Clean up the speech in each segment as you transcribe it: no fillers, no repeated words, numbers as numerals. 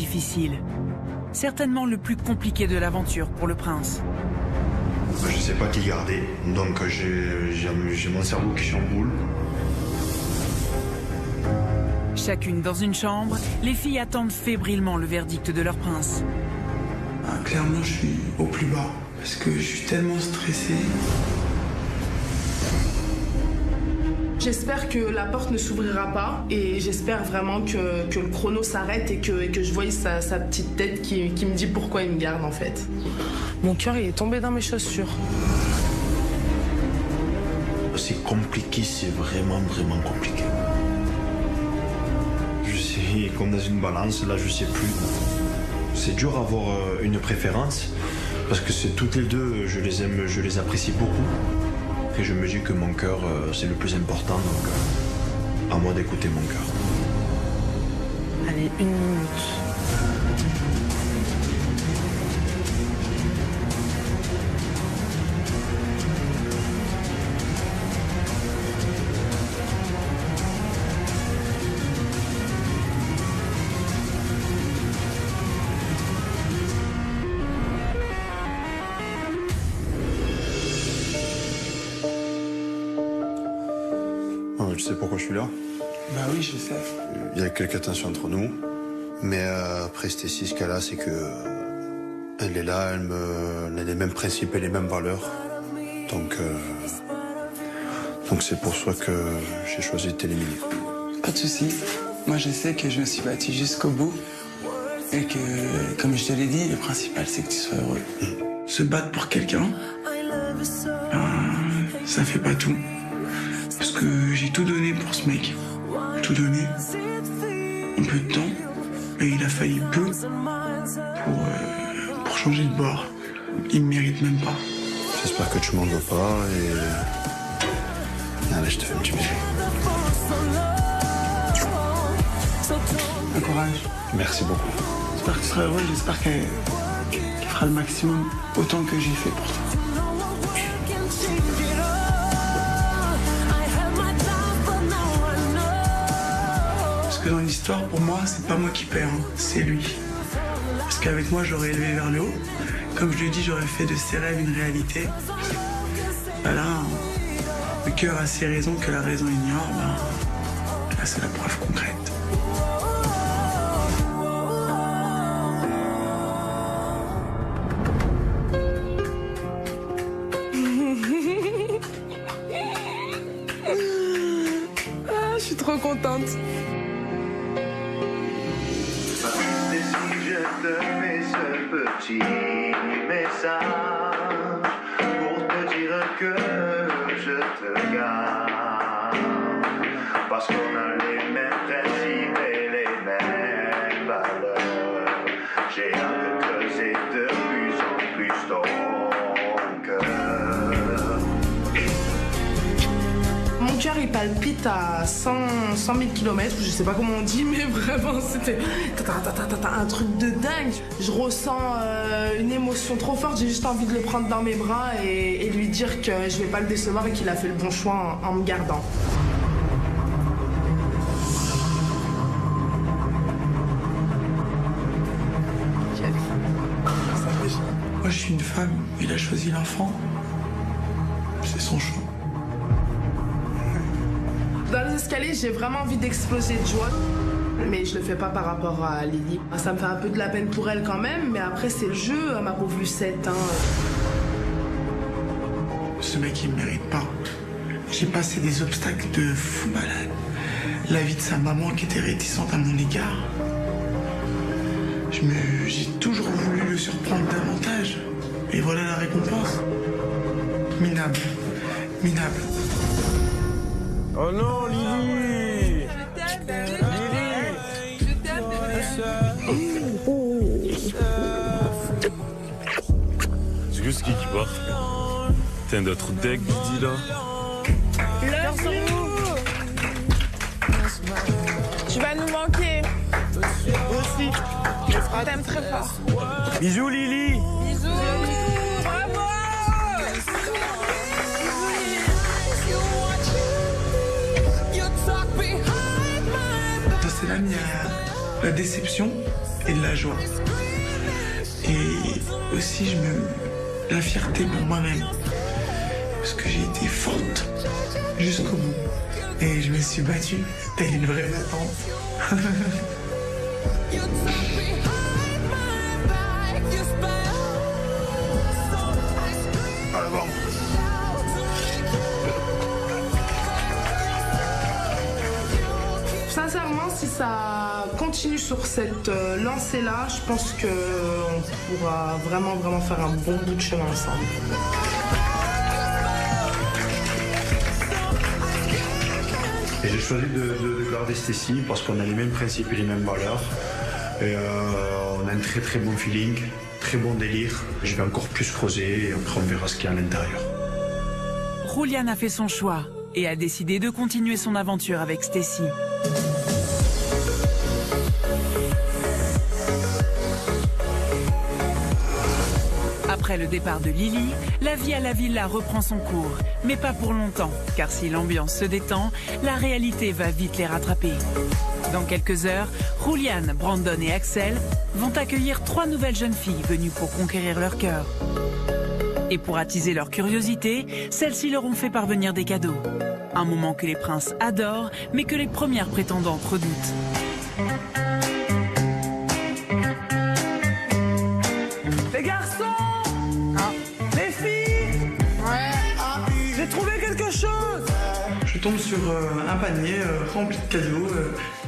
difficile. Certainement le plus compliqué de l'aventure pour le prince. Je sais pas qui garder, donc j'ai mon cerveau qui chamboule. Chacune dans une chambre, les filles attendent fébrilement le verdict de leur prince. Clairement, je suis au plus bas parce que je suis tellement stressé. J'espère que la porte ne s'ouvrira pas et j'espère vraiment que le chrono s'arrête et que je voie sa petite tête qui me dit pourquoi il me garde en fait. Mon cœur il est tombé dans mes chaussures. C'est compliqué, c'est vraiment compliqué. Je sais, comme dans une balance, là je sais plus. C'est dur d'avoir une préférence parce que c'est toutes les deux, je les aime, je les apprécie beaucoup. Et je me dis que mon cœur, c'est le plus important, donc à moi d'écouter mon cœur. Allez, 1 minute. Tu sais pourquoi je suis là? Bah oui, je sais. Il y a quelques tensions entre nous, mais après Stécie, ce qu'elle a, c'est que elle est là, elle a les mêmes principes et les mêmes valeurs, donc c'est pour ça que j'ai choisi de t'éliminer. Pas de soucis. Moi, je sais que je me suis battu jusqu'au bout et que, comme je te l'ai dit, le principal, c'est que tu sois heureux. Se battre pour quelqu'un, ça fait pas tout. Parce que j'ai tout donné pour ce mec. Tout donné. Un peu de temps. Et il a failli peu pour changer de bord. Il me mérite même pas. J'espère que tu m'en veux pas et... Allez, je te fais un petit bisou. Un courage. Merci beaucoup. J'espère que tu seras heureux. J'espère qu'elle fera le maximum autant que j'ai fait pour toi. Parce que dans l'histoire, pour moi, c'est pas moi qui perds, hein, c'est lui. Parce qu'avec moi, je l'aurais élevé vers le haut. Comme je lui ai dit, j'aurais fait de ses rêves une réalité. Bah là, le cœur a ses raisons que la raison ignore. Bah, là, c'est la preuve concrète. Je suis trop contente. Je te fais ce petit message pour te dire que je te garde. Parce qu'on a les mêmes principes et les mêmes valeurs. J'ai hâte de creuser de plus en plus ton cœur. Mon cœur il palpite à 100 000 km, je sais pas comment on dit, mais vraiment c'était un truc de dingue. Je ressens une émotion trop forte, j'ai juste envie de le prendre dans mes bras et lui dire que je vais pas le décevoir et qu'il a fait le bon choix en me gardant. Moi, je suis une femme, il a choisi l'enfant. C'est son choix. Dans les escaliers, j'ai vraiment envie d'exploser de joie. Mais je le fais pas par rapport à Lily. Ça me fait un peu de la peine pour elle quand même, mais après c'est le jeu, ma pauvre Lucette. Hein. Ce mec, il me mérite pas. J'ai passé des obstacles de fou malade. La vie de sa maman qui était réticente à mon égard. J'ai toujours voulu le surprendre davantage. Et voilà la récompense. Minable. Minable. Oh non, Lily! C'est juste qui part. T'as d'autres decks, Didi, là? L'heure sur nous! Tu vas nous manquer. Aussi. On t'aime très fort. Bisous, Lily! Bisous! Bravo! Dans ces lames, il y a la déception, et de la joie. Et aussi la fierté pour moi-même. Parce que j'ai été forte jusqu'au bout. Et je me suis battue, telle une vraie battante. Sincèrement, si ça continue sur cette lancée-là, je pense qu'on pourra vraiment faire un bon bout de chemin ensemble. Et j'ai choisi de garder Stécie parce qu'on a les mêmes principes et les mêmes valeurs. Et on a un très bon feeling, très bon délire. Je vais encore plus creuser et après on verra ce qu'il y a à l'intérieur. Julian a fait son choix et a décidé de continuer son aventure avec Stécie. Après le départ de Lily, la vie à la villa reprend son cours. Mais pas pour longtemps, car si l'ambiance se détend, la réalité va vite les rattraper. Dans quelques heures, Julian, Brandon et Axel vont accueillir 3 nouvelles jeunes filles venues pour conquérir leur cœur. Et pour attiser leur curiosité, celles-ci leur ont fait parvenir des cadeaux. Un moment que les princes adorent, mais que les premières prétendantes redoutent. Les garçons, les filles, j'ai trouvé quelque chose. Je tombe sur un panier rempli de cadeaux.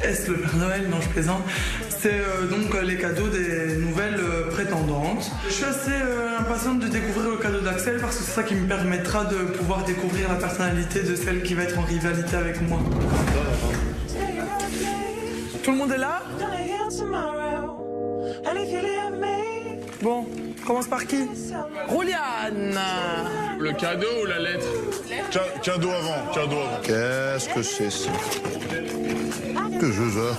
Est-ce le Père Noël? Non, je plaisante. C'est donc les cadeaux des nouvelles prétendantes. Je suis assez impatiente de découvrir le cadeau d'Axel parce que c'est ça qui me permettra de pouvoir découvrir la personnalité de celle qui va être en rivalité avec moi. Tout le monde est là? Bon, on commence par qui? Julian. Le cadeau ou la lettre? Cadeau avant. Qu'est-ce que c'est ça? Que je veux.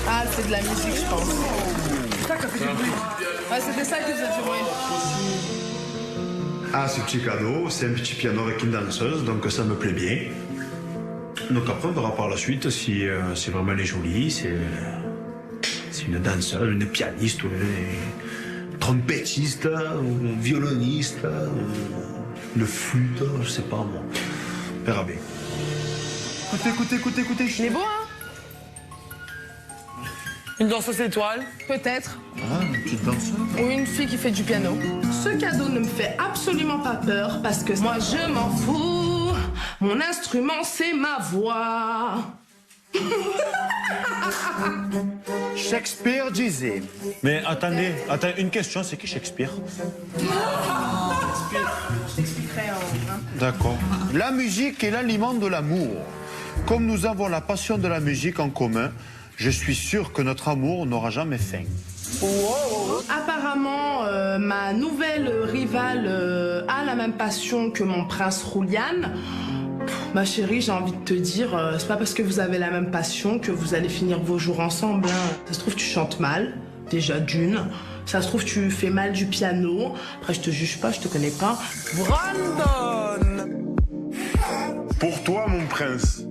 Ah, c'est de la musique, je pense. Putain, ça fait du bruit. Ah, c'était ça que j'ai fait, ouais. Ah, ce petit cadeau, c'est un petit piano avec une danseuse, donc ça me plaît bien. Donc après, on verra par la suite si vraiment elle est jolie, c'est une danseuse, une pianiste, ou une trompettiste, ou une violoniste, une flûte, je sais pas moi. On verra bien. Écoutez. Il est beau, hein? Une danseuse étoile? Peut-être. Ah, une petite danseuse. Ou une fille qui fait du piano. Ce cadeau ne me fait absolument pas peur parce que moi je m'en fous. Mon instrument c'est ma voix. Shakespeare disait. Mais attendez, une question, c'est qui Shakespeare? Je t'expliquerai en... D'accord. La musique est l'aliment de l'amour. Comme nous avons la passion de la musique en commun, je suis sûr que notre amour n'aura jamais fin. Apparemment, ma nouvelle rivale a la même passion que mon prince Julian. Ma chérie, j'ai envie de te dire, c'est pas parce que vous avez la même passion que vous allez finir vos jours ensemble. Hein. Ça se trouve, tu chantes mal, déjà d'une. Ça se trouve, tu fais mal du piano. Après, je te juge pas, je te connais pas. Brandon. Pour toi, mon prince.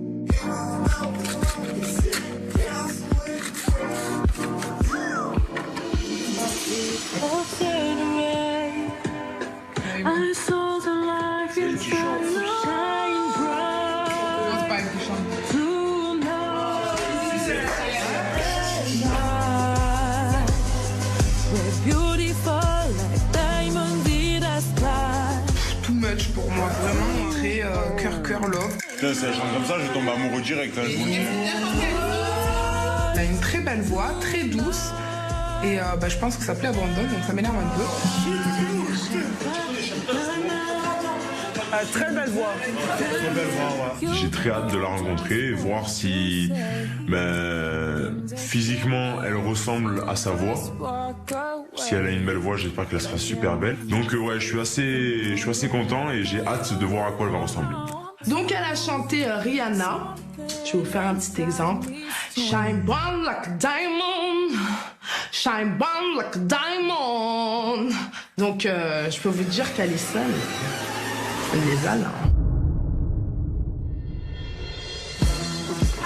Too much pour moi, vraiment très cœur love. Putain, si elle chante comme ça, je tombe amoureux direct, hein, je vous le dis. Elle a une très belle voix, très douce. Et je pense que ça plaît à Brandon, donc ça m'énerve un peu. Très belle voix. J'ai très hâte de la rencontrer et voir si physiquement elle ressemble à sa voix. Si elle a une belle voix, j'espère qu'elle sera super belle. Donc ouais, je suis assez content et j'ai hâte de voir à quoi elle va ressembler. Donc elle a chanté Rihanna. Je vais vous faire un petit exemple. Shine bright like a diamond. Shine bright like a diamond. Donc je peux vous dire qu'Alison, elle les a là.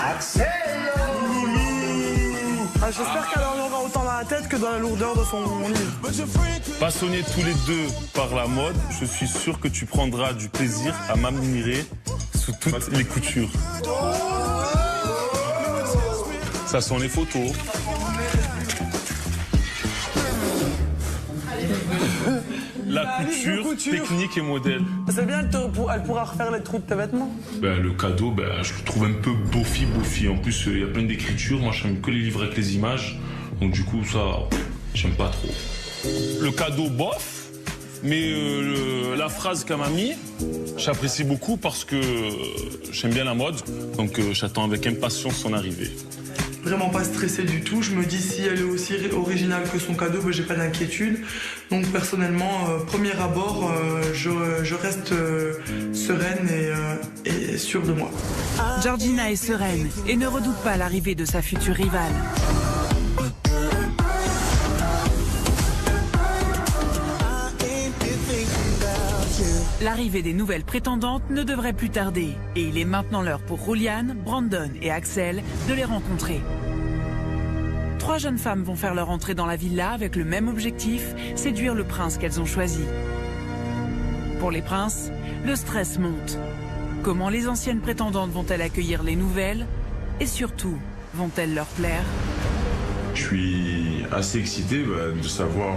Axel! J'espère qu'elle en aura autant dans la tête que dans la lourdeur de son lit. Passionnés tous les deux par la mode, je suis sûr que tu prendras du plaisir à m'admirer sous toutes les coutures. Ça sont les photos. La couture, technique et modèle. C'est bien, elle pourra refaire les trous de tes vêtements. Le cadeau, je le trouve un peu bofi. En plus, il y a plein d'écritures. Moi, j'aime que les livres avec les images. Donc du coup, ça, j'aime pas trop. Le cadeau, bof. Mais la phrase qu'elle m'a mis, j'apprécie beaucoup parce que j'aime bien la mode. Donc j'attends avec impatience son arrivée. Vraiment pas stressée du tout. Je me dis si elle est aussi originale que son cadeau, j'ai pas d'inquiétude. Donc personnellement, premier abord, je reste sereine et sûre de moi. Georgina est sereine et ne redoute pas l'arrivée de sa future rivale. L'arrivée des nouvelles prétendantes ne devrait plus tarder et il est maintenant l'heure pour Rouliane, Brandon et Axel de les rencontrer. 3 jeunes femmes vont faire leur entrée dans la villa avec le même objectif, séduire le prince qu'elles ont choisi. Pour les princes, le stress monte. Comment les anciennes prétendantes vont-elles accueillir les nouvelles? Et surtout, vont-elles leur plaire? Je suis assez excité de savoir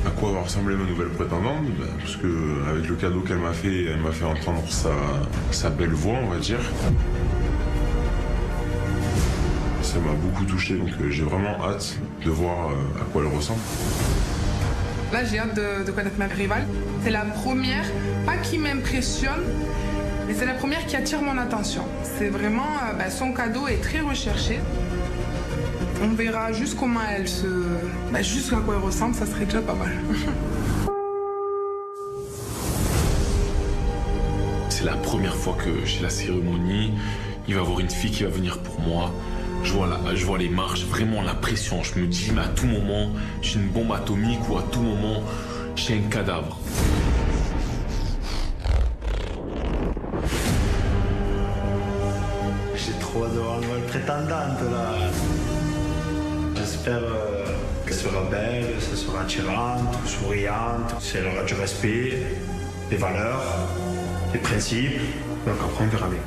à quoi va ressembler ma nouvelle prétendante, parce que avec le cadeau qu'elle m'a fait entendre sa belle voix, on va dire. Ça m'a beaucoup touché, donc j'ai vraiment hâte de voir à quoi elle ressemble. Là, j'ai hâte de connaître ma rivale. C'est la première, pas qui m'impressionne, mais c'est la première qui attire mon attention. C'est vraiment, son cadeau est très recherché. On verra juste comment elle juste à quoi elle ressemble, ça serait déjà pas mal. C'est la première fois que j'ai la cérémonie. Il va y avoir une fille qui va venir pour moi. Je vois les marches, vraiment la pression. Je me dis, mais à tout moment, j'ai une bombe atomique ou à tout moment, j'ai un cadavre. J'ai trop hâte de voir une nouvelle prétendante là. J'espère qu'elle sera belle, qu'elle sera attirante, souriante, si elle aura du respect, des valeurs, des principes. Donc après on verra bien.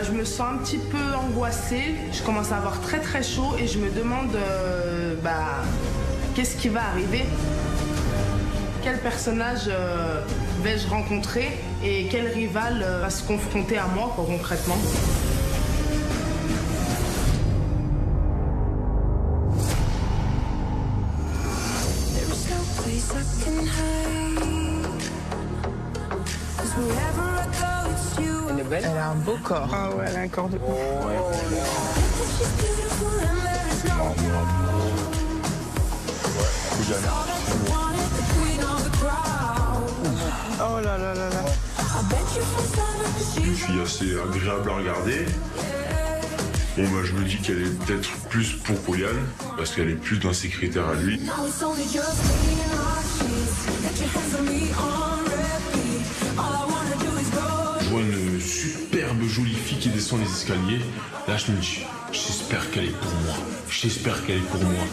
Je me sens un petit peu angoissée, je commence à avoir très très chaud et je me demande qu'est-ce qui va arriver? Quel personnage vais-je rencontrer et quel rival va se confronter à moi concrètement? Elle est belle. Elle a un beau corps. Ah ouais, elle a un corps de ouf. Oh là là là là. Une fille assez agréable à regarder. Bon je me dis qu'elle est peut-être plus pour Rouliane, parce qu'elle est plus dans ses critères à lui. Je vois une superbe jolie fille qui descend les escaliers. Là je me dis, j'espère qu'elle est pour moi. J'espère qu'elle est pour moi.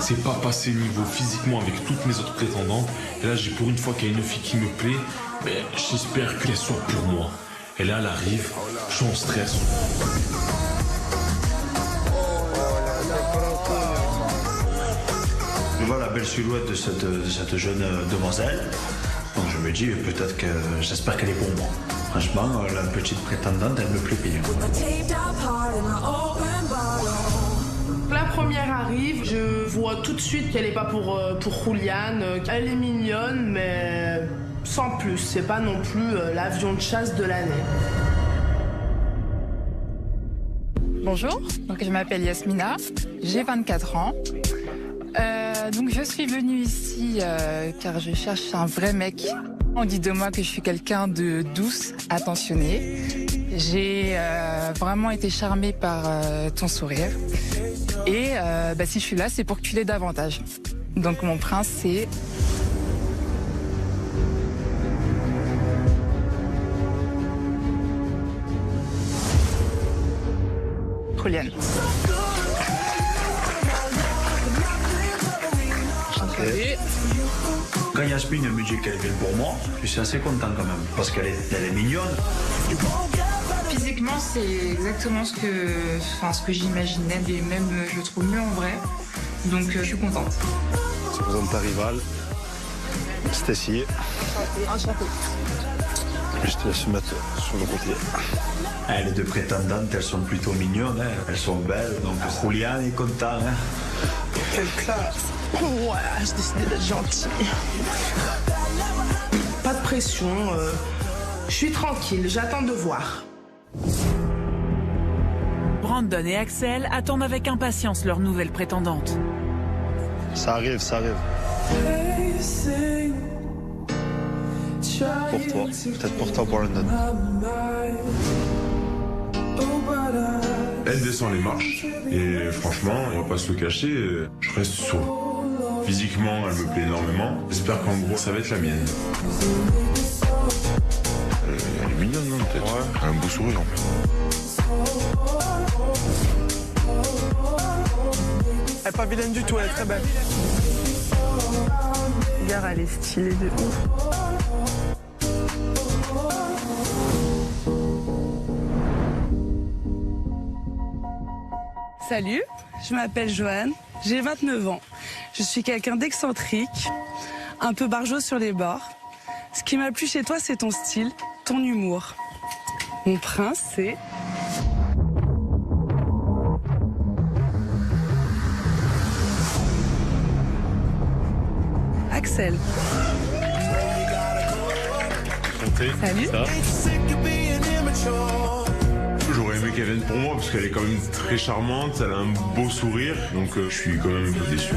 C'est pas passé niveau physiquement avec toutes mes autres prétendantes. Et là pour une fois qu'il y a une fille qui me plaît, j'espère qu'elle soit pour moi. Et là elle arrive, je suis en stress. Je vois la belle silhouette de cette jeune demoiselle. Donc je me dis peut-être que j'espère qu'elle est pour moi. Franchement, la petite prétendante, elle me plaît bien. La première arrive, je vois tout de suite qu'elle n'est pas pour Rouliane. Elle est mignonne, mais sans plus. C'est pas non plus l'avion de chasse de l'année. Bonjour, donc je m'appelle Yasmina, j'ai 24 ans. Donc je suis venue ici car je cherche un vrai mec. On dit de moi que je suis quelqu'un de douce, attentionné. J'ai vraiment été charmée par ton sourire. Et si je suis là, c'est pour que tu l'aies davantage. Donc mon prince, c'est... Juliane. Okay. Quand Yasmine me dit qu'elle vient pour moi, je suis assez content quand même, parce qu'elle est mignonne. Physiquement, c'est exactement ce que j'imaginais, et même je le trouve mieux en vrai. Donc je suis contente. Je présente ta rivale, Stacy. Enchantée. Je te laisse mettre sur le côté. Les deux prétendantes, elles sont plutôt mignonnes, hein. Elles sont belles, donc Julian est content. Hein. Quelle classe. Ouais, j'ai décidé d'être gentille. Pas de pression, je suis tranquille, j'attends de voir. Brandon et Axel attendent avec impatience leur nouvelle prétendante. Ça arrive, ça arrive. Pour toi, peut-être pour toi, pour London. Elle descend les marches et franchement, on va pas se le cacher, je reste sourd. Physiquement, elle me plaît énormément. J'espère qu'en gros, ça va être la mienne. Elle est mignonne, non, peut-être. Ouais. Elle a un beau sourire, en fait. Elle est pas vilaine du tout, elle est très belle. Regarde, elle est stylée de ouf. Salut, je m'appelle Joanne, j'ai 29 ans. Je suis quelqu'un d'excentrique, un peu barjot sur les bords. Ce qui m'a plu chez toi, c'est ton style, ton humour. Mon prince, c'est... Axel. Salut. Ça. J'aurais aimé qu'elle vienne pour moi parce qu'elle est quand même très charmante, elle a un beau sourire, donc je suis quand même un peu déçu.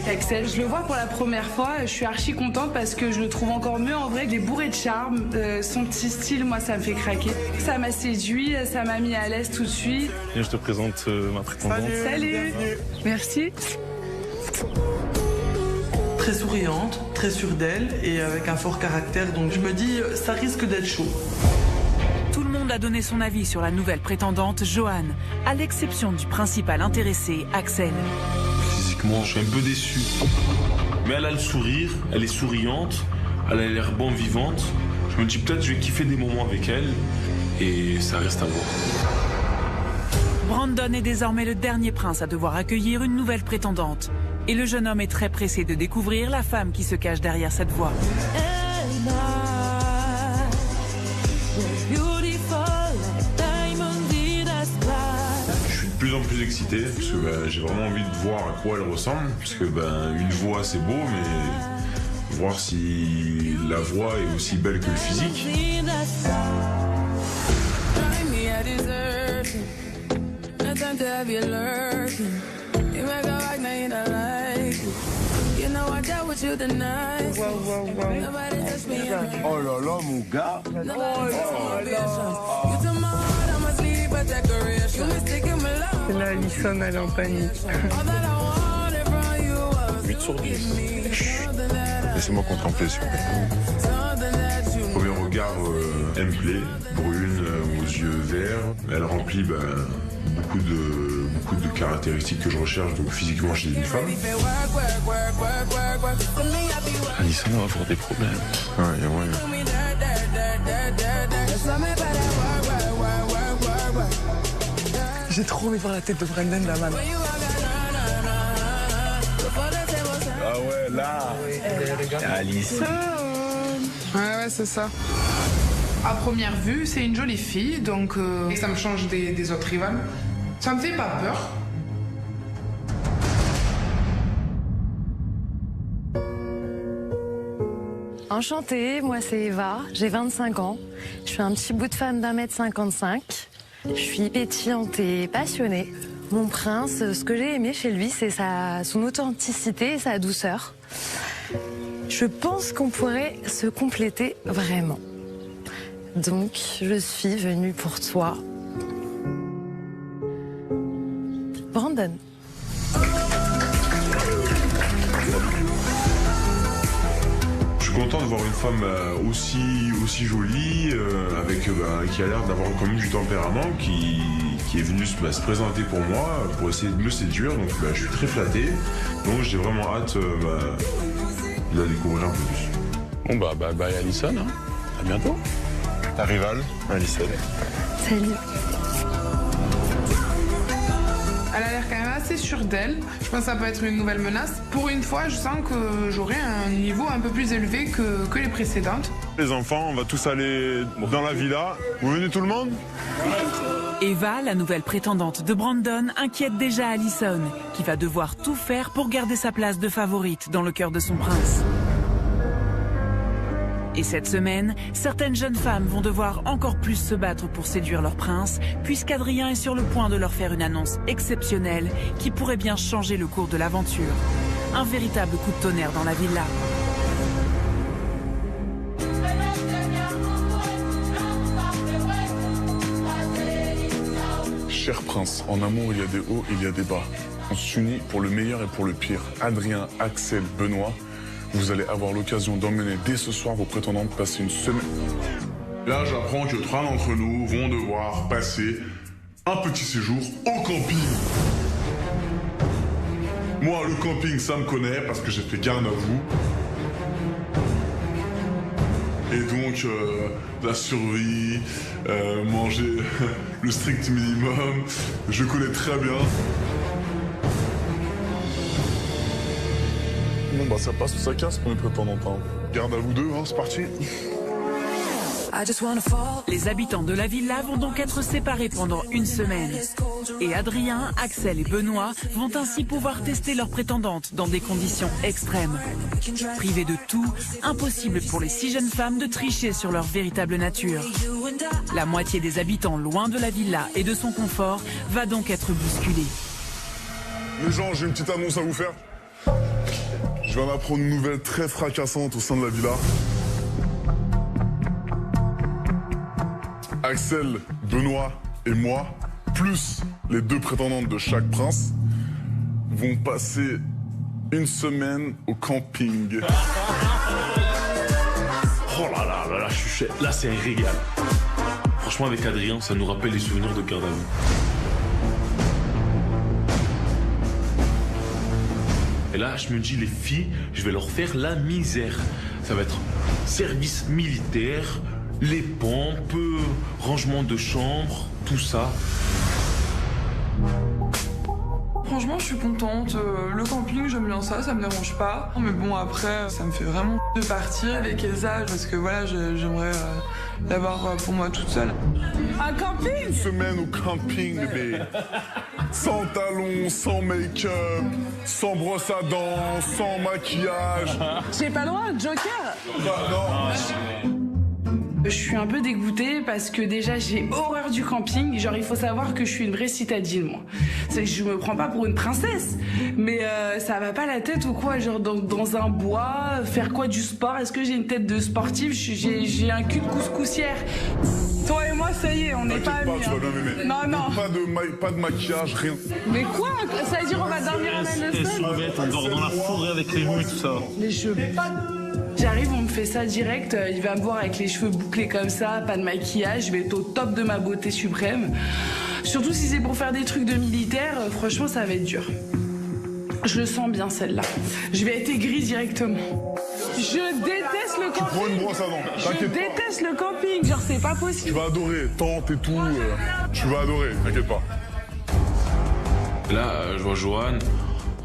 Axel, je le vois pour la première fois, je suis archi contente parce que je le trouve encore mieux en vrai, il est bourré de charme, son petit style, moi ça me fait craquer. Ça m'a séduit, ça m'a mis à l'aise tout de suite. Et je te présente ma prétendante. Salut. Merci. Très souriante, très sûre d'elle et avec un fort caractère, donc je me dis, ça risque d'être chaud. Tout le monde a donné son avis sur la nouvelle prétendante, Joanne, à l'exception du principal intéressé, Axel. Physiquement, je suis un peu déçu. Mais elle a le sourire, elle est souriante, elle a l'air bon vivante. Je me dis peut-être je vais kiffer des moments avec elle et ça reste à voir. Brandon est désormais le dernier prince à devoir accueillir une nouvelle prétendante. Et le jeune homme est très pressé de découvrir la femme qui se cache derrière cette voix. Je suis de plus en plus excité parce que j'ai vraiment envie de voir à quoi elle ressemble. Parce que une voix c'est beau, mais voir si la voix est aussi belle que le physique. Oh là là, mon gars. Et là, Alison, elle est en panique. 8 sur 10. Laissez-moi contempler, s'il vous plaît. Premier regard, elle me plaît, brune, aux yeux verts. Elle remplit beaucoup de caractéristiques que je recherche, donc physiquement chez une femme. Alison va avoir des problèmes. Ouais, il y a moyen. J'ai trop envie de voir la tête de Brandon là, man. Ah ouais, là. Alison. Ouais, c'est ça. À première vue, c'est une jolie fille, donc ça me change des autres rivales. Ça me fait pas peur. Enchantée, moi c'est Eva, j'ai 25 ans. Je suis un petit bout de femme d'1m55. Je suis pétillante et passionnée. Mon prince, ce que j'ai aimé chez lui, c'est son authenticité et sa douceur. Je pense qu'on pourrait se compléter vraiment. Donc, je suis venue pour toi. Brandon. Je suis content de voir une femme aussi jolie, avec qui a l'air d'avoir quand même du tempérament, qui qui est venu se présenter pour moi, pour essayer de me séduire. Donc je suis très flatté. Donc j'ai vraiment hâte de la découvrir un peu plus. Bon bye Alison, hein. À bientôt. Ta rivale, Alison. Salut. Elle a l'air quand même assez sûre d'elle. Je pense que ça peut être une nouvelle menace. Pour une fois, je sens que j'aurai un niveau un peu plus élevé que les précédentes. Les enfants, on va tous aller dans la villa. Vous venez tout le monde? Eva, la nouvelle prétendante de Brandon, inquiète déjà Alison, qui va devoir tout faire pour garder sa place de favorite dans le cœur de son prince. Et cette semaine, certaines jeunes femmes vont devoir encore plus se battre pour séduire leur prince, puisqu'Adrien est sur le point de leur faire une annonce exceptionnelle qui pourrait bien changer le cours de l'aventure. Un véritable coup de tonnerre dans la villa. Cher prince, en amour il y a des hauts, il y a des bas. On s'unit pour le meilleur et pour le pire. Adrien, Axel, Benoît, vous allez avoir l'occasion d'emmener dès ce soir vos prétendantes passer une semaine. Là, j'apprends que 3 d'entre nous vont devoir passer un petit séjour au camping. Moi, le camping, ça me connaît parce que j'ai fait garde à vous. Et donc, la survie, manger le strict minimum, je connais très bien. Bon ça passe ou ça casse pour mes prétendantes. Hein. Garde à vous deux, hein, c'est parti. Les habitants de la villa vont donc être séparés pendant une semaine. Et Adrien, Axel et Benoît vont ainsi pouvoir tester leurs prétendantes dans des conditions extrêmes. Privés de tout, impossible pour les 6 jeunes femmes de tricher sur leur véritable nature. La moitié des habitants loin de la villa et de son confort va donc être bousculée. Les gens, j'ai une petite annonce à vous faire. Je viens d'apprendre une nouvelle très fracassante au sein de la villa. Axel, Benoît et moi, plus les 2 prétendantes de chaque prince, vont passer une semaine au camping. Oh là, là c'est un régal. Franchement, avec Adrien, ça nous rappelle les souvenirs de garde à vue. Et là, je me dis, les filles, je vais leur faire la misère. Ça va être service militaire, les pompes, rangement de chambre, tout ça. Franchement, je suis contente. Le camping, j'aime bien ça me dérange pas. Mais bon, après, ça me fait vraiment de partir avec Elsa, parce que voilà, j'aimerais l'avoir pour moi toute seule. Un camping? Une semaine au camping, bébé. Sans talons, sans make-up, sans brosse à dents, sans maquillage. J'ai pas le droit, Joker? Non. Je suis un peu dégoûtée parce que déjà j'ai horreur du camping. Genre il faut savoir que je suis une vraie citadine moi. C'est que je me prends pas pour une princesse, mais ça va pas la tête ou quoi? Genre dans un bois, faire quoi, du sport? Est-ce que j'ai une tête de sportive? J'ai un cul de couscoussière. Toi et moi ça y est, on n'est pas amis. Non. Pas de maquillage, rien. Mais quoi? Ça veut dire on va dormir à la leçon? On dort dans la forêt avec les loups et tout ça. Mais j'arrive, on me fait ça direct, il va me voir avec les cheveux bouclés comme ça, pas de maquillage, je vais être au top de ma beauté suprême. Surtout si c'est pour faire des trucs de militaire, franchement ça va être dur. Je le sens bien celle-là. Je vais être aigrie directement. Je déteste le camping. Tu prends une brosse à dents, je déteste le camping, genre c'est pas possible. Tu vas adorer, tante et tout, tu vas adorer, t'inquiète pas. Là, je vois Joanne.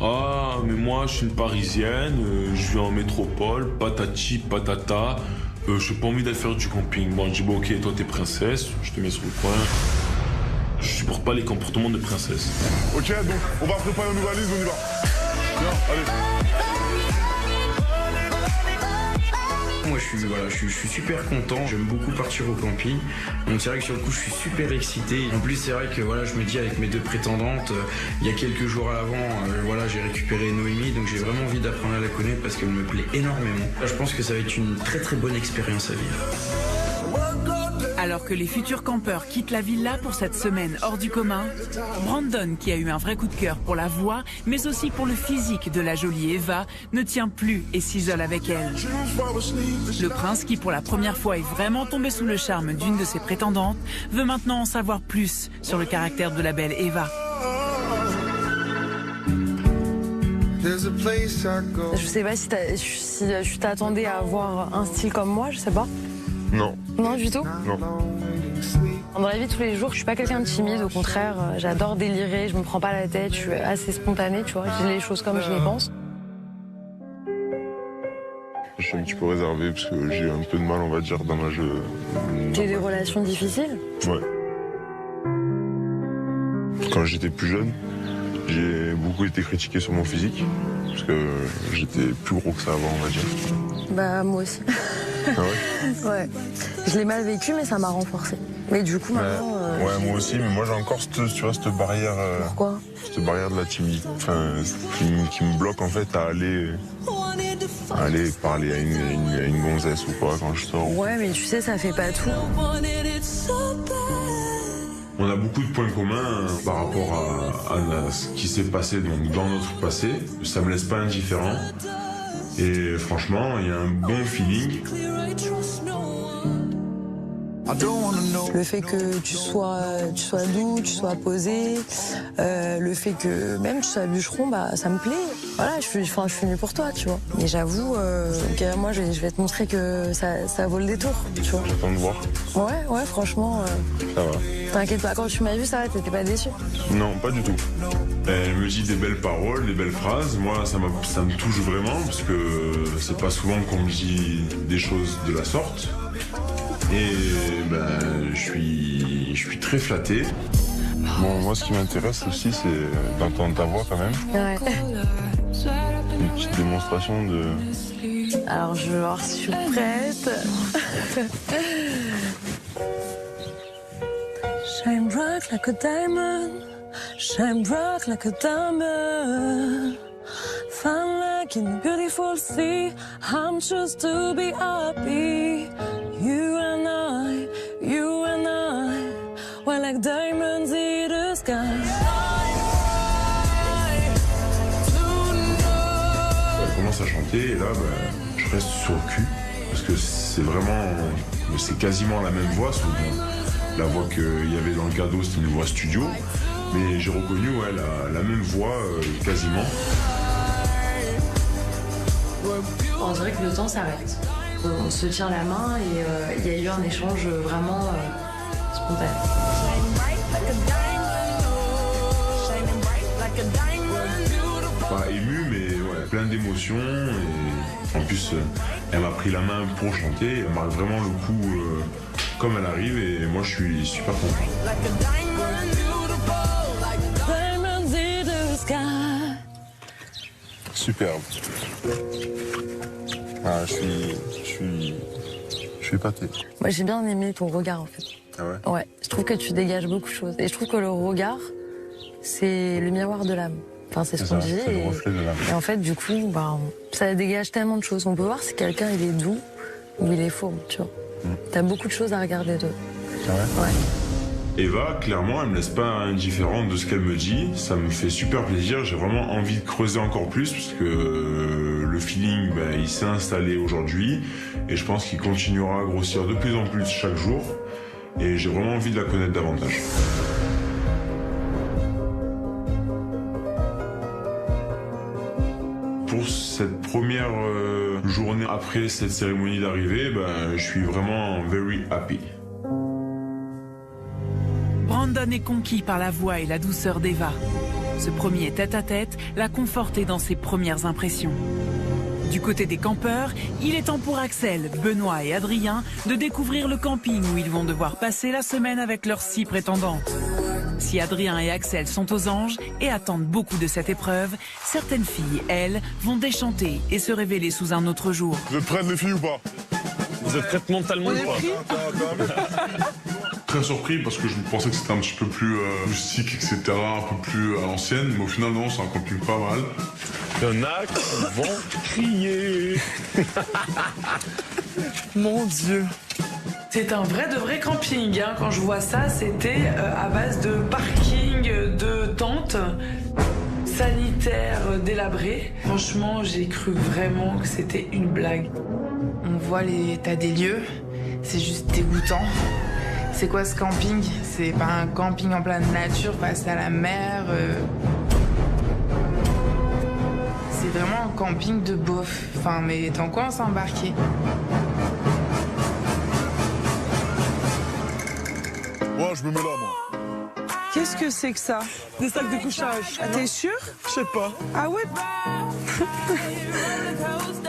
Ah, mais moi, je suis une Parisienne, je vis en métropole, patati, patata, j'ai pas envie d'aller faire du camping. Bon, je dis, bon, ok, toi, t'es princesse, je te mets sur le coin. Je supporte pas les comportements de princesse. Ok, donc, on va préparer nos valises, on y va. Viens, allez. Moi je suis super content, j'aime beaucoup partir au camping. Donc c'est vrai que sur le coup je suis super excité. En plus c'est vrai que voilà, je me dis avec mes 2 prétendantes, il y a quelques jours à l'avant, j'ai récupéré Noémie, donc j'ai vraiment envie d'apprendre à la connaître parce qu'elle me plaît énormément. Là, je pense que ça va être une très très bonne expérience à vivre. Alors que les futurs campeurs quittent la villa pour cette semaine hors du commun, Brandon, qui a eu un vrai coup de cœur pour la voix, mais aussi pour le physique de la jolie Eva, ne tient plus et s'isole avec elle. Le prince, qui pour la première fois est vraiment tombé sous le charme d'une de ses prétendantes, veut maintenant en savoir plus sur le caractère de la belle Eva. Je sais pas si tu t'attendais à avoir un style comme moi, je sais pas. Non. Non, du tout? Non. Dans la vie de tous les jours, je suis pas quelqu'un de timide, au contraire, j'adore délirer, je me prends pas la tête, je suis assez spontanée, tu vois, je dis les choses comme je les pense. Je suis un petit peu réservé parce que j'ai un peu de mal, on va dire, dans ma jeu. J'ai des relations difficiles? Ouais. Quand j'étais plus jeune, j'ai beaucoup été critiqué sur mon physique, parce que j'étais plus gros que ça avant, on va dire. Bah, moi aussi. Ah ouais? Ouais. Je l'ai mal vécu, mais ça m'a renforcé. Mais du coup, maintenant... Ouais, moi aussi, mais moi j'ai encore cette barrière... Pourquoi? Cette barrière de la timidité, enfin, qui me bloque en fait à aller parler à une gonzesse ou quoi quand je sors. Ouais, mais tu sais, ça fait pas tout. On a beaucoup de points communs par rapport à ce qui s'est passé dans notre passé. Ça me laisse pas indifférent. Et franchement, il y a un bon feeling. Le fait que tu sois doux, tu sois posé, le fait que même tu sois bûcheron, bah ça me plaît. Voilà, je suis venue pour toi, tu vois. Mais j'avoue, moi je vais te montrer que ça vaut le détour, tu vois. J'attends de voir. Ouais, franchement. Ça va. T'inquiète pas, quand tu m'as vu, ça va, t'étais pas déçu? Non, pas du tout. Elle me dit des belles paroles, des belles phrases. Moi, ça me touche vraiment parce que c'est pas souvent qu'on me dit des choses de la sorte. Et ben, je suis très flatté. Bon, moi, ce qui m'intéresse aussi, c'est d'entendre ta voix quand même. Ouais. Une petite démonstration de... Alors, je vais voir si je suis prête. Shine bright like a diamond. Shine bright like a diamond. Fine like in a beautiful sea. I'm just to be happy. You and I, we're like diamonds in the sky. Elle commence à chanter et là, je reste sur le cul parce que c'est quasiment la même voix. La voix qu'il y avait dans le cadeau, c'était une voix studio, mais j'ai reconnu la même voix quasiment. On dirait que le temps s'arrête. On se tient la main et il y a eu un échange vraiment spontané. Pas ému, mais plein d'émotions. Et en plus, elle m'a pris la main pour chanter. Elle marque vraiment le coup comme elle arrive et moi je suis super content. Superbe. Ah, je suis épaté. Moi j'ai bien aimé ton regard en fait. Ah ouais? Ouais, je trouve que tu dégages beaucoup de choses. Et je trouve que le regard, c'est le miroir de l'âme. Enfin, c'est ce qu'on dit. C'est le reflet de l'âme. Et en fait, du coup, ça dégage tellement de choses. On peut voir si quelqu'un il est doux ou il est faux, tu vois. T'as beaucoup de choses à regarder d'eux. C'est vrai? Ouais. Eva, clairement, elle me laisse pas indifférente de ce qu'elle me dit. Ça me fait super plaisir. J'ai vraiment envie de creuser encore plus parce que le feeling, il s'est installé aujourd'hui et je pense qu'il continuera à grossir de plus en plus chaque jour. Et j'ai vraiment envie de la connaître davantage. Pour cette première journée après cette cérémonie d'arrivée, je suis vraiment very happy. Brandon est conquis par la voix et la douceur d'Eva. Ce premier tête-à-tête l'a conforté dans ses premières impressions. Du côté des campeurs, il est temps pour Axel, Benoît et Adrien de découvrir le camping où ils vont devoir passer la semaine avec leurs 6 prétendantes. Si Adrien et Axel sont aux anges et attendent beaucoup de cette épreuve, certaines filles, elles, vont déchanter et se révéler sous un autre jour. Vous êtes prêtes les filles ou pas? Vous êtes prêtes mentalement ou pas? Très surpris parce que je pensais que c'était un petit peu plus rustique, etc., un peu plus à l'ancienne, mais au final non, c'est un camping pas mal. Il y en a qui vont crier. Mon Dieu. C'est un vrai de vrai camping. Hein. Quand je vois ça, c'était à base de parking, de tentes, sanitaires délabrés. Franchement, j'ai cru vraiment que c'était une blague. On voit l'état des lieux, c'est juste dégoûtant. C'est quoi ce camping? C'est pas un camping en pleine nature face à la mer. C'est vraiment un camping de beauf. Enfin, mais dans quoi on s'est embarqué? Moi, je me mets là, moi. Qu'est-ce que c'est que ça? Des sacs de couchage. Ah, t'es sûr? Je sais pas. Ah ouais.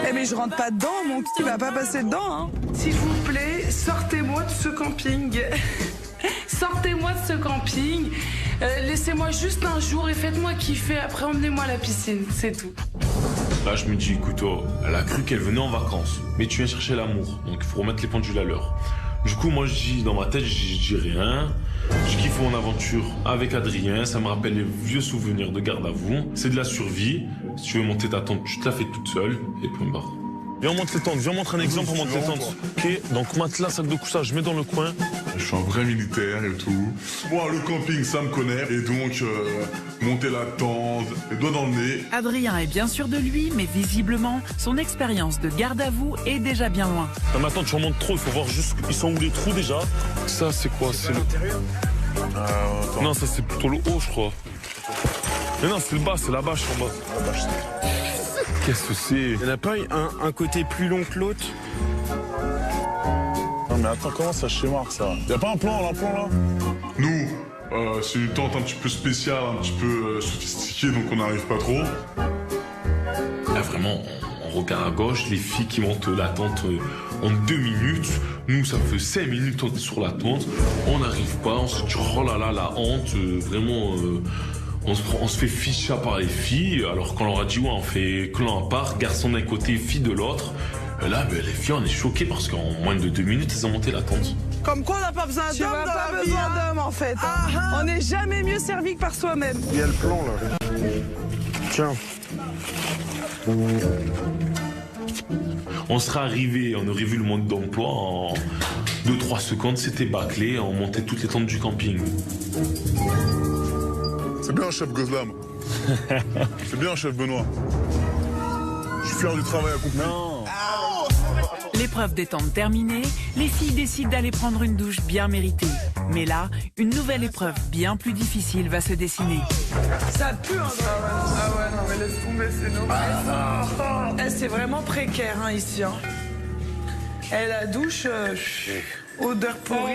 Eh mais je rentre pas dedans, mon petit va pas passer dedans. Hein. S'il vous plaît, sortez-moi de ce camping. Sortez-moi de ce camping. Laissez-moi juste un jour et faites-moi kiffer. Après, emmenez-moi à la piscine, c'est tout. Là, je me dis, écoute, oh, elle a cru qu'elle venait en vacances. Mais tu viens chercher l'amour, donc il faut remettre les pendules à l'heure. Du coup, moi, je dis, dans ma tête, je dis rien. Je kiffe mon aventure avec Adrien. Ça me rappelle les vieux souvenirs de garde à vous. C'est de la survie. Si tu veux monter ta tente, tu te la fais toute seule. Et point barre. Viens, on monte les tentes. Viens, montrer un exemple pour monter les tentes. Ok, donc matelas, sac de couchage, je mets dans le coin. Je suis un vrai militaire et tout. Moi, le camping, ça me connaît. Et donc, monter la tente, les doigts dans le nez. Adrien est bien sûr de lui, mais visiblement, son expérience de garde à vous est déjà bien loin. Non, mais attends, tu remontes trop. Il faut voir juste. Ils sont où les trous déjà? Ça, c'est quoi? C'est le. Non, ça, c'est plutôt le haut, je crois. Mais non, c'est le bas, c'est la bâche en bas. La bâche, qu'est-ce que c'est? Il n'y en a pas un côté plus long que l'autre? Non mais attends, comment ça schémar ça? Y'a pas un plan là? Nous, c'est une tente un petit peu spéciale, un petit peu sophistiquée, donc on n'arrive pas trop. Là vraiment, on regarde à gauche, les filles qui montent la tente en 2 minutes. Nous, ça fait 5 minutes qu'on est sur la tente. On n'arrive pas, on se dit oh là là, la honte, vraiment... On se fait ficha par les filles, alors qu'on leur a dit ouais, on fait clan à part, garçon d'un côté, fille de l'autre. Là, les filles, on est choqués parce qu'en moins de 2 minutes, elles ont monté la tente. Comme quoi on n'a pas besoin d'hommes dans la vie. Besoin d'hommes en fait. On n'est jamais mieux servi que par soi-même. Il y a le plan là. Tiens. On serait arrivé, on aurait vu le mode d'emploi en 2-3 secondes, c'était bâclé, on montait toutes les tentes du camping. C'est bien, chef Goslam. C'est bien, chef Benoît. Je suis fier du travail accompli. Non. L'épreuve des tentes terminée, les filles décident d'aller prendre une douche bien méritée. Mais là, une nouvelle épreuve bien plus difficile va se dessiner. Ça pue, hein. Ah ouais, non mais laisse tomber, c'est normal. C'est vraiment précaire hein, ici. Hein. Et la douche, odeur pourrie.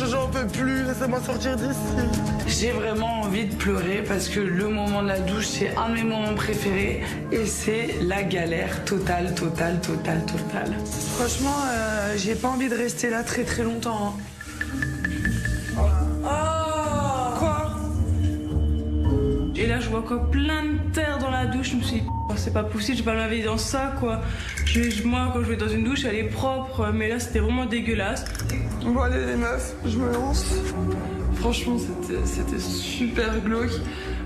J'en peux plus, laissez-moi sortir d'ici. J'ai vraiment envie de pleurer parce que le moment de la douche, c'est un de mes moments préférés. Et c'est la galère totale. Franchement, j'ai pas envie de rester là très très longtemps. Hein. Oh, quoi? Et là, je vois quoi? Plein de terre dans la douche. Je me suis dit, c'est pas possible, je vais pas me laver dans ça, quoi. Moi, quand je vais dans une douche, elle est propre, mais là, c'était vraiment dégueulasse. Bon, allez, les meufs, je me lance. Franchement, c'était super glauque.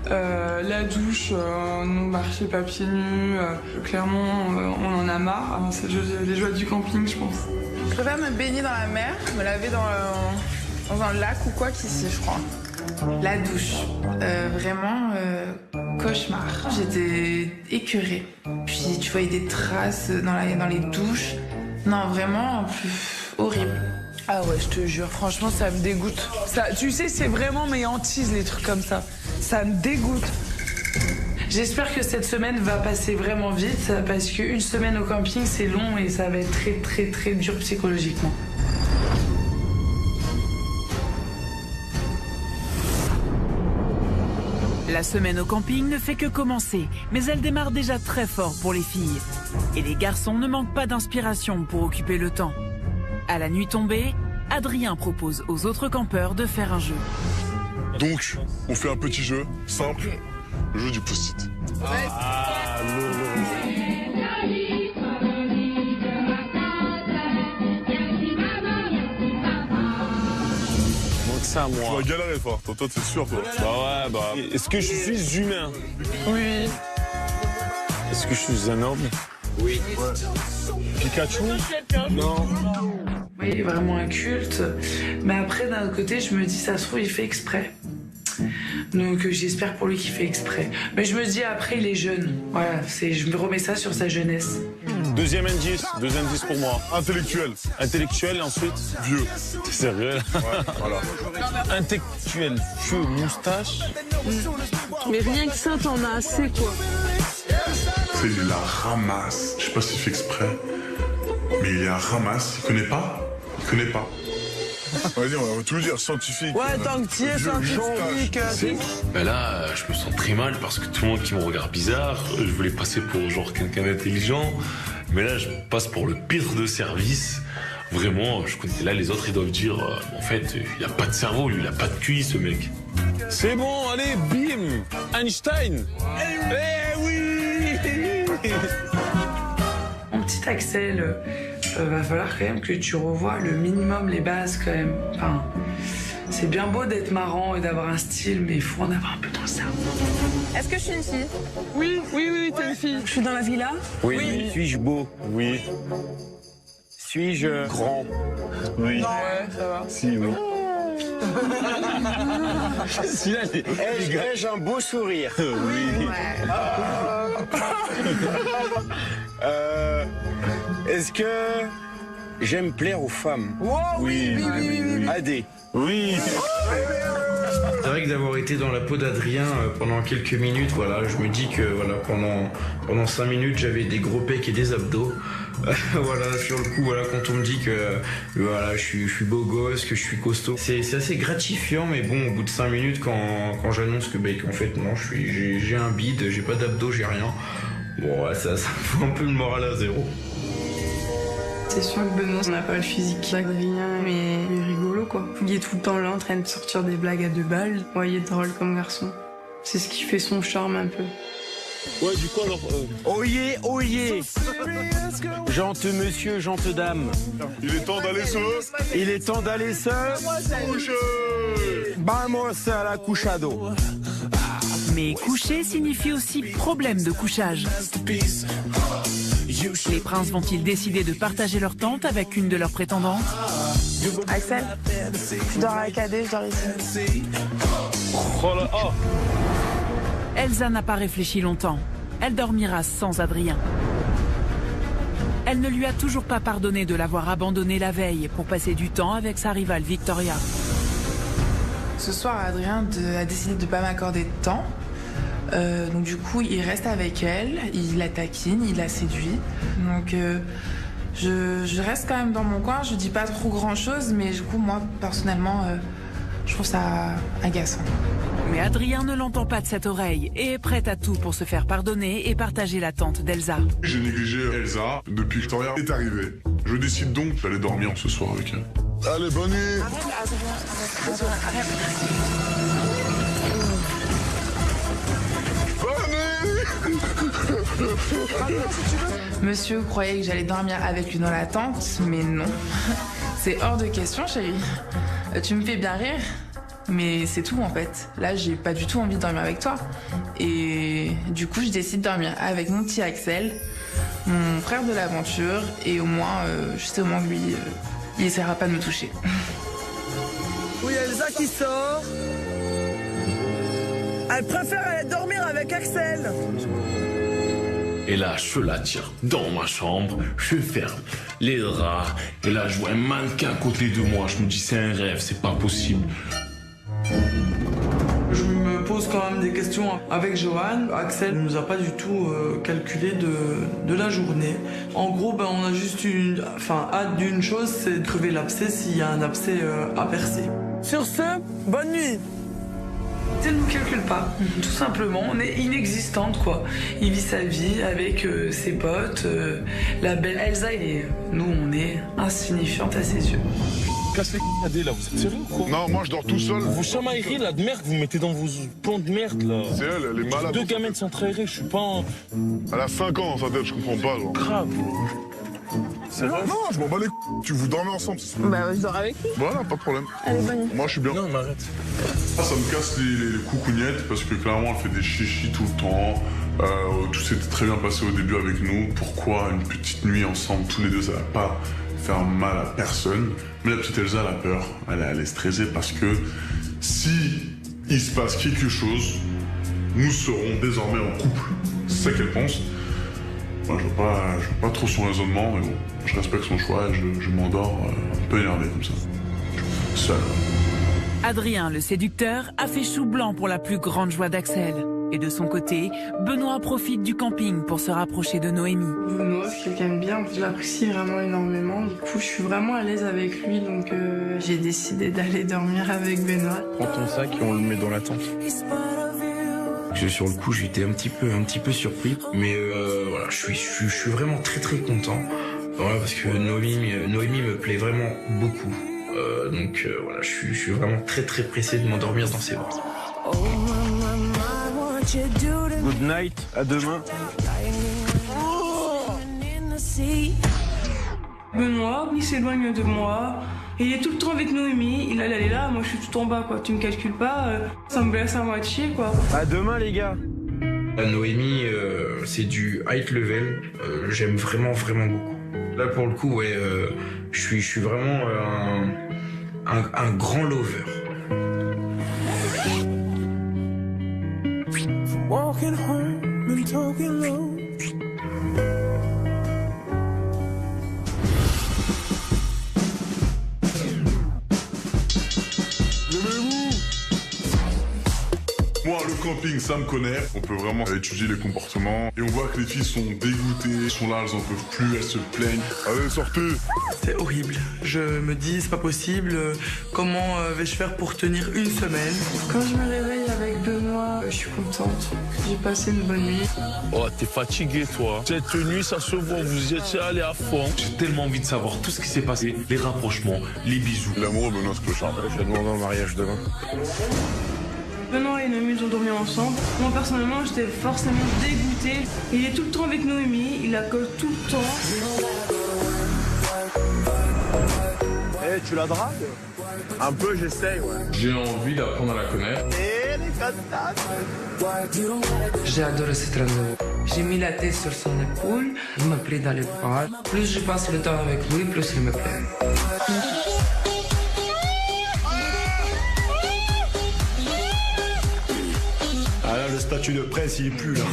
La douche, on marchait pas pieds nus. Clairement, on en a marre. C'est les joies du camping, je pense. Je préfère me baigner dans la mer, me laver dans un lac ou quoi qu'ici, je crois. La douche, vraiment cauchemar. J'étais écœurée. Puis tu voyais des traces dans les douches. Non, vraiment, horrible. Ah ouais, je te jure, franchement, ça me dégoûte. Ça, tu sais, c'est vraiment mes hantises, les trucs comme ça. Ça me dégoûte. J'espère que cette semaine va passer vraiment vite, parce qu'une semaine au camping, c'est long et ça va être très, très, très dur psychologiquement. La semaine au camping ne fait que commencer, mais elle démarre déjà très fort pour les filles. Et les garçons ne manquent pas d'inspiration pour occuper le temps. À la nuit tombée, Adrien propose aux autres campeurs de faire un jeu. Donc, on fait un petit jeu simple, le jeu du post-it. Ça, moi. Tu vas galérer, toi, c'est sûr, toi. Bah ouais, Est-ce que je suis humain? Oui. Est-ce que je suis un homme? Oui. Ouais. Pikachu? Non. il est vraiment inculte. Mais après, d'un autre côté, je me dis, ça se trouve, il fait exprès. Donc j'espère pour lui qu'il fait exprès. Mais je me dis, après, il est jeune. Voilà, je me remets ça sur sa jeunesse. Deuxième indice pour moi. Intellectuel. Intellectuel et ensuite vieux. C'est sérieux là? Ouais, voilà. Intellectuel, vieux, moustache. Mais rien que ça, t'en as assez, quoi. Il la ramasse. Je sais pas s'il fait exprès, mais il la ramasse. Il connaît pas. Vas-y, on va tout dire, scientifique. Ouais, tant que tu es scientifique. Ben là, je me sens très mal parce que tout le monde qui me regarde bizarre, je voulais passer pour genre quelqu'un d'intelligent, mais là, je passe pour le pire de service. Vraiment, je connais. Là, les autres, ils doivent dire, en fait, il a pas de cerveau, lui, il a pas de QI, ce mec. C'est bon, allez, bim, Einstein. Eh oui. Mon petit Axel, va falloir quand même que tu revoies le minimum, les bases quand même. Enfin, c'est bien beau d'être marrant et d'avoir un style, mais il faut en avoir un peu dans le cerveau. Est-ce que je suis une fille? Oui, t'es une fille. Je suis dans la villa? Oui. Suis-je beau? Oui. Suis-je grand? Oui. Ouais, ça va. Si, oui. Ai-je un beau sourire? Oui. Est-ce que j'aime plaire aux femmes? Oui. Adé? Oui. C'est vrai que d'avoir été dans la peau d'Adrien pendant quelques minutes, voilà, je me dis que voilà, pendant 5 minutes, j'avais des gros pecs et des abdos. Voilà, sur le coup, voilà, quand on me dit que voilà, je suis beau gosse, que je suis costaud, c'est assez gratifiant, mais bon, au bout de 5 minutes, quand j'annonce que qu'en fait non, j'ai un bide, j'ai pas d'abdos, j'ai rien. Bon, ouais, ça fout un peu le moral à zéro. C'est sûr que Benoît, on n'a pas le physique d'Adrien, mais il est rigolo, quoi. Il est tout le temps là en train de sortir des blagues à 2 balles. Ouais, il est drôle comme garçon. C'est ce qui fait son charme un peu. Ouais, du coup, alors... Oyez Gente monsieur, gente dame. Il est temps d'aller se... coucher. Vamos à la couchado. Mais coucher signifie aussi problème de couchage. Les princes vont-ils décider de partager leur tente avec une de leurs prétendantes? Axel, tu dors avec Adé, je dors ici. Oh. Elsa n'a pas réfléchi longtemps. Elle dormira sans Adrien. Elle ne lui a toujours pas pardonné de l'avoir abandonné la veille pour passer du temps avec sa rivale Victoria. Ce soir, Adrien a décidé de ne pas m'accorder de temps. Donc du coup, il reste avec elle, il la taquine, il la séduit. Donc je reste quand même dans mon coin, je dis pas trop grand-chose, mais du coup, moi, personnellement, je trouve ça agaçant. Mais Adrien ne l'entend pas de cette oreille et est prêt à tout pour se faire pardonner et partager la tente d'Elsa. J'ai négligé Elsa depuis que Victoria est arrivée. Je décide donc d'aller dormir ce soir avec elle. Allez, bonne nuit. Monsieur croyait que j'allais dormir avec lui dans la tente, mais non. C'est hors de question, chérie. Tu me fais bien rire, mais c'est tout en fait. Là, j'ai pas du tout envie de dormir avec toi. Et du coup, je décide de dormir avec mon petit Axel, mon frère de l'aventure, et au moins, justement, lui, il essaiera pas de me toucher. Oui, Elsa qui sort. Elle préfère aller dormir avec Axel. Et là, je la tire dans ma chambre, je ferme les draps, et là, je vois un mannequin à côté de moi. Je me dis, c'est un rêve, c'est pas possible. Je me pose quand même des questions avec Johan. Axel ne nous a pas du tout calculé de la journée. En gros, on a juste hâte d'une chose, c'est de crever l'abcès s'il y a un abcès à percer. Sur ce, bonne nuit. Elle ne nous calcule pas, tout simplement, on est inexistante quoi. Il vit sa vie avec ses potes, la belle Elsa, nous on est insignifiante à ses yeux. Casse les Adé là, vous êtes sérieux ou quoi? Non, moi je dors tout seul. Vous chamaillerez là de merde, vous mettez dans vos plans de merde là. C'est elle est malade. 2 gamins de Saint-Trairé, je suis pas... Elle a 5 ans dans sa tête, je comprends pas. Genre. Grave. C'est vrai? Non, je m'en bats les tu vous dormez ensemble, c'est ça? Bah, je dors avec lui. Voilà, pas de problème. Allez, bonne nuit. Moi je suis bien. Non, mais arrête. Ça me casse les coucougnettes parce que clairement elle fait des chichis tout le temps. Tout s'était très bien passé au début avec nous. Pourquoi une petite nuit ensemble tous les deux, ça va pas faire mal à personne. Mais la petite Elsa, elle a peur, elle est stressée parce que si il se passe quelque chose, nous serons désormais en couple. C'est ça qu'elle pense. Moi, je vois pas trop son raisonnement, mais bon, je respecte son choix et je m'endors un peu énervé comme ça. Seul. Adrien, le séducteur, a fait chou blanc pour la plus grande joie d'Axel. Et de son côté, Benoît profite du camping pour se rapprocher de Noémie. Benoît, c'est quelqu'un de bien, je l'apprécie vraiment énormément. Du coup, je suis vraiment à l'aise avec lui, donc j'ai décidé d'aller dormir avec Benoît. Prends ton sac et on le met dans la tente. Sur le coup, j'étais un petit peu surpris, mais voilà, je suis vraiment très très content. Voilà, parce que Noémie me plaît vraiment beaucoup. Donc voilà, je suis vraiment très très pressé de m'endormir dans ses bras. Good night, à demain. Benoît, il s'éloigne de moi. Et il est tout le temps avec Noémie. Il est là, moi je suis tout en bas, quoi. Tu me calcules pas, ça me blesse à moitié, quoi. À demain, les gars. Noémie, c'est du high level. J'aime vraiment beaucoup. Là, pour le coup, ouais, je suis vraiment un grand lover. Walking home and talking low. Moi, le camping, ça me connaît. On peut vraiment étudier les comportements. Et on voit que les filles sont dégoûtées, elles sont là, elles en peuvent plus, elles se plaignent. Allez, sortez! C'est horrible. Je me dis, c'est pas possible. Comment vais-je faire pour tenir une semaine? Quand je me réveille avec Benoît, je suis contente. J'ai passé une bonne nuit. Oh, t'es fatigué, toi. Cette nuit, ça se voit, vous étiez allé à fond. J'ai tellement envie de savoir tout ce qui s'est passé, les rapprochements, les bisous. L'amour, Benoît, ce clochard. Je vais demander en mariage demain. Benoît et Noémie ont dormi ensemble. Moi, personnellement, j'étais forcément dégoûtée. Il est tout le temps avec Noémie, il la colle tout le temps. Eh, tu la dragues? Un peu, j'essaye, ouais. J'ai envie d'apprendre à la connaître. Eh, les cantates. J'ai adoré cette rendez-vous. J'ai mis la tête sur son épaule, il m'a pris dans les bras. Plus je passe le temps avec lui, plus il me plaît. Ah là, le statut de prince, il est plus là.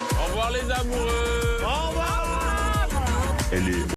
Au revoir les amoureux. Au revoir. Elle est